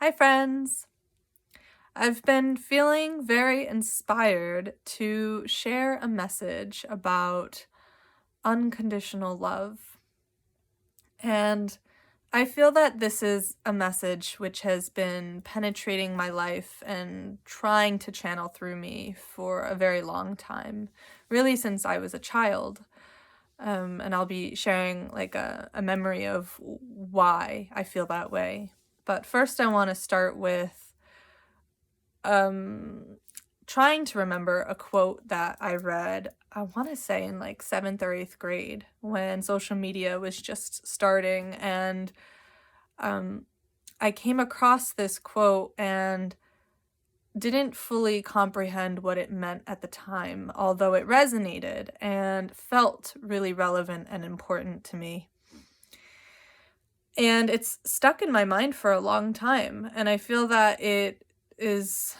Hi, friends. I've been feeling very inspired to share a message about unconditional love. And I feel that this is a message which has been penetrating my life and trying to channel through me for a very long time, really since I was a child. And I'll be sharing like a memory of why I feel that way. But first, I want to start with um trying to remember a quote that I read, I want to say in like 7th or 8th grade when social media was just starting, and um I came across this quote and didn't fully comprehend what it meant at the time, although it resonated and felt really relevant and important to me. And it's stuck in my mind for a long time, and I feel that it is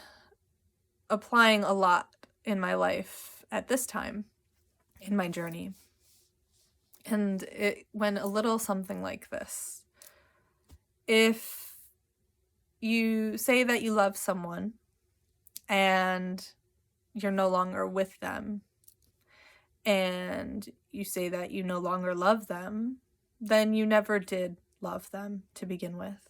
applying a lot in my life at this time in my journey. And it went a little something like this. If you say that you love someone and you're no longer with them, and you say that you no longer love them, then you never did love them to begin with.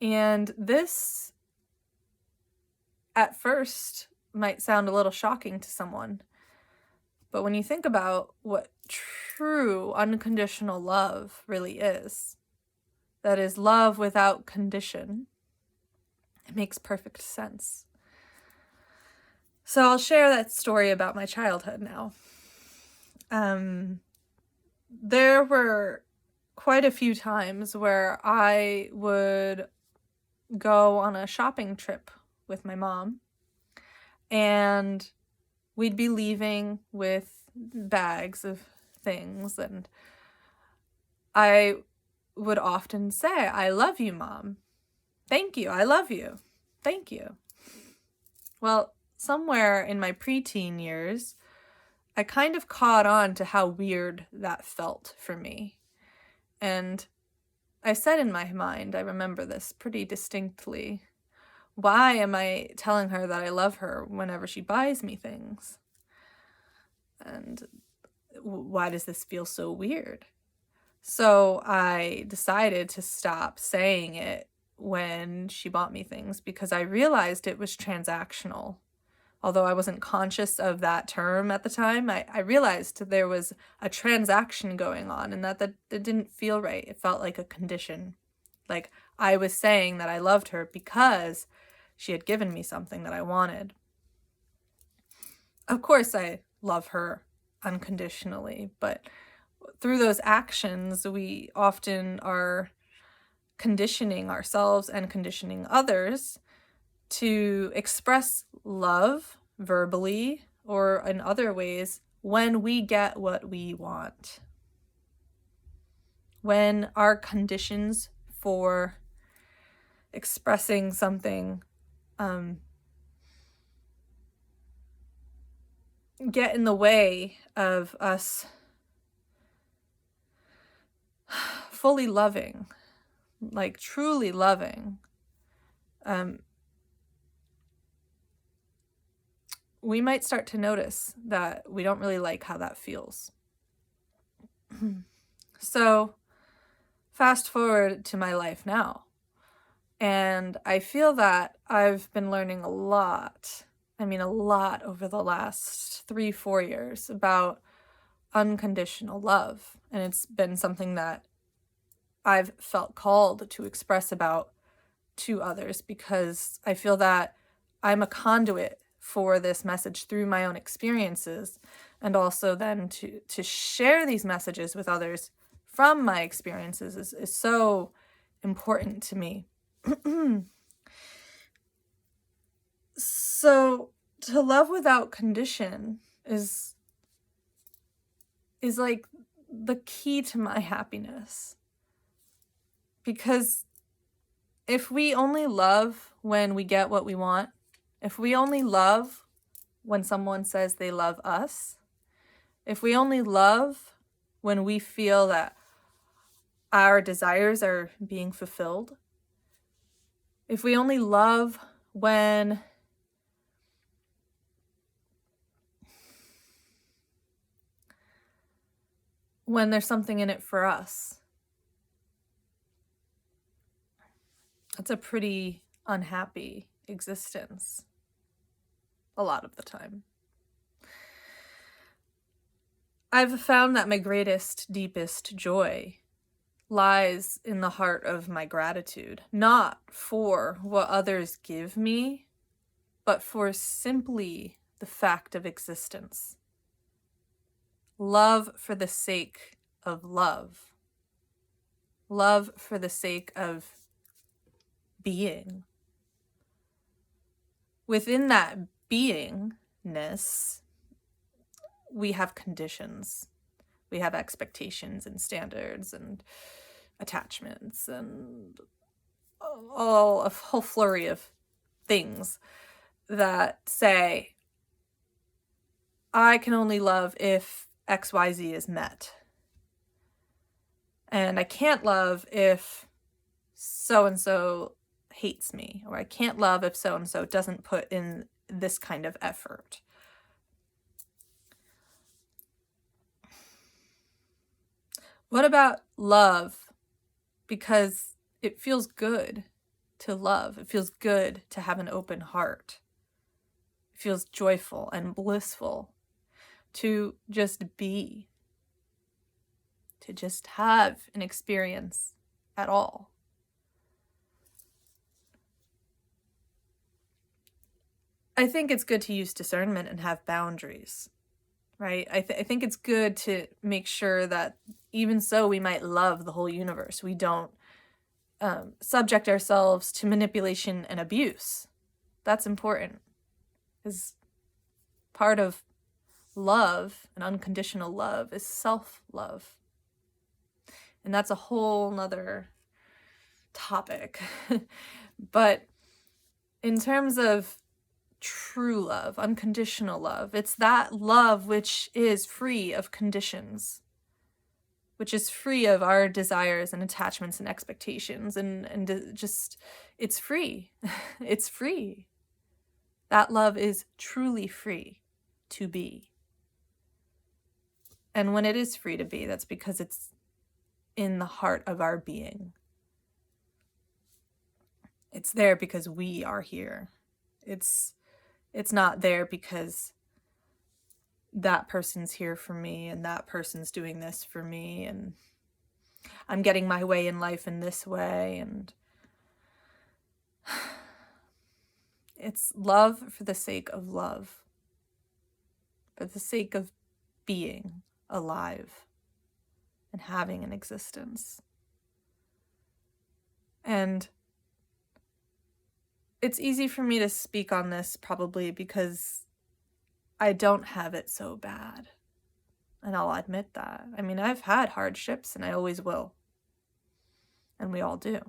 And this, at first, might sound a little shocking to someone. But when you think about what true unconditional love really is, that is love without condition, it makes perfect sense. So I'll share that story about my childhood now. There were quite a few times where I would go on a shopping trip with my mom, and we'd be leaving with bags of things, and I would often say, "I love you, Mom. Thank you. I love you. Thank you." Well, somewhere in my preteen years, I kind of caught on to how weird that felt for me. And I said in my mind, I remember this pretty distinctly, why am I telling her that I love her whenever she buys me things? And why does this feel so weird? So I decided to stop saying it when she bought me things because I realized it was transactional. Although I wasn't conscious of that term at the time, I realized there was a transaction going on and that didn't feel right. It felt like a condition. Like I was saying that I loved her because she had given me something that I wanted. Of course, I love her unconditionally, but through those actions, we often are conditioning ourselves and conditioning others to express love verbally or in other ways when we get what we want. When our conditions for expressing something get in the way of us fully loving, like truly loving, we might start to notice that we don't really like how that feels. So fast forward to my life now, and I feel that I've been learning a lot over the last 3-4 years about unconditional love. And it's been something that I've felt called to express about to others because I feel that I'm a conduit for this message through my own experiences, and also then to share these messages with others from my experiences is so important to me. So to love without condition is like the key to my happiness. Because if we only love when we get what we want, if we only love when someone says they love us, if we only love when we feel that our desires are being fulfilled, if we only love when there's something in it for us, that's a pretty unhappy existence a lot of the time. I've found that my greatest, deepest joy lies in the heart of my gratitude, not for what others give me, but for simply the fact of existence. Love for the sake of love. Love for the sake of being. Within that beingness, we have conditions. We have expectations and standards and attachments and a whole flurry of things that say, I can only love if XYZ is met. And I can't love if so-and-so hates me, or I can't love if so-and-so doesn't put in this kind of effort. What about love? Because it feels good to love. It feels good to have an open heart. It feels joyful and blissful to just be, to just have an experience at all. I think it's good to use discernment and have boundaries, right? I think it's good to make sure that even so we might love the whole universe. We don't subject ourselves to manipulation and abuse. That's important, because part of love, and unconditional love, is self-love. And that's a whole nother topic. But in terms of true love, unconditional love, it's that love which is free of conditions, which is free of our desires and attachments and expectations, and just, it's free. It's free. That love is truly free to be. And when it is free to be, that's because it's in the heart of our being. It's there because we are here. It's not there because that person's here for me and that person's doing this for me and I'm getting my way in life in this way. And it's love for the sake of love, for the sake of being alive and having an existence. And it's easy for me to speak on this probably because I don't have it so bad. And I'll admit that. I mean, I've had hardships and I always will. And we all do.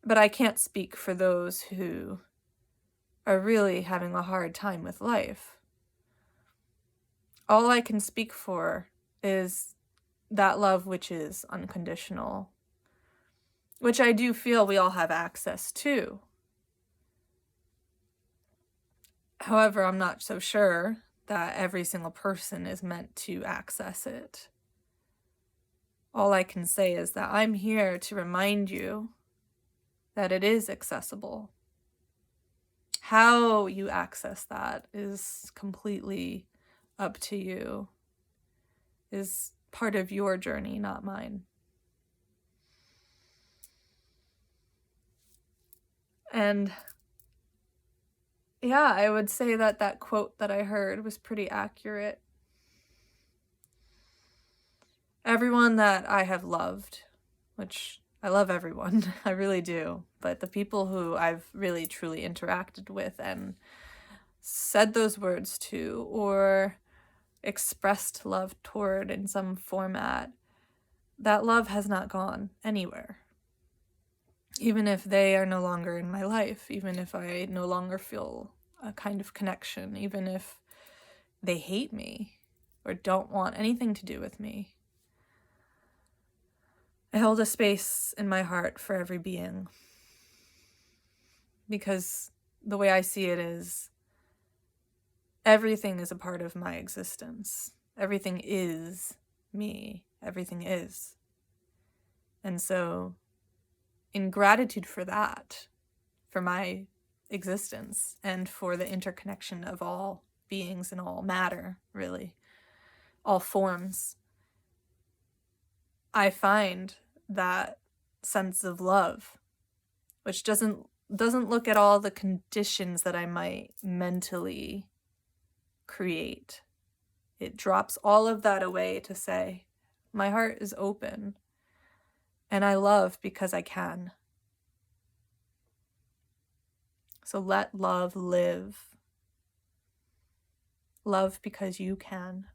But I can't speak for those who are really having a hard time with life. All I can speak for is that love which is unconditional, which I do feel we all have access to. However, I'm not so sure that every single person is meant to access it. All I can say is that I'm here to remind you that it is accessible. How you access that is completely up to you, is part of your journey, not mine. And yeah, I would say that that quote that I heard was pretty accurate. Everyone that I have loved, which I love everyone, I really do, but the people who I've really truly interacted with and said those words to or expressed love toward in some format, that love has not gone anywhere. Even if they are no longer in my life, even if I no longer feel a kind of connection, even if they hate me or don't want anything to do with me, I hold a space in my heart for every being, because the way I see it is everything is a part of my existence. Everything is me. Everything is. And so, in gratitude for that, for my existence, and for the interconnection of all beings and all matter, really, all forms, I find that sense of love, which doesn't look at all the conditions that I might mentally create. It drops all of that away to say, my heart is open and I love because I can. So let love live. Love because you can.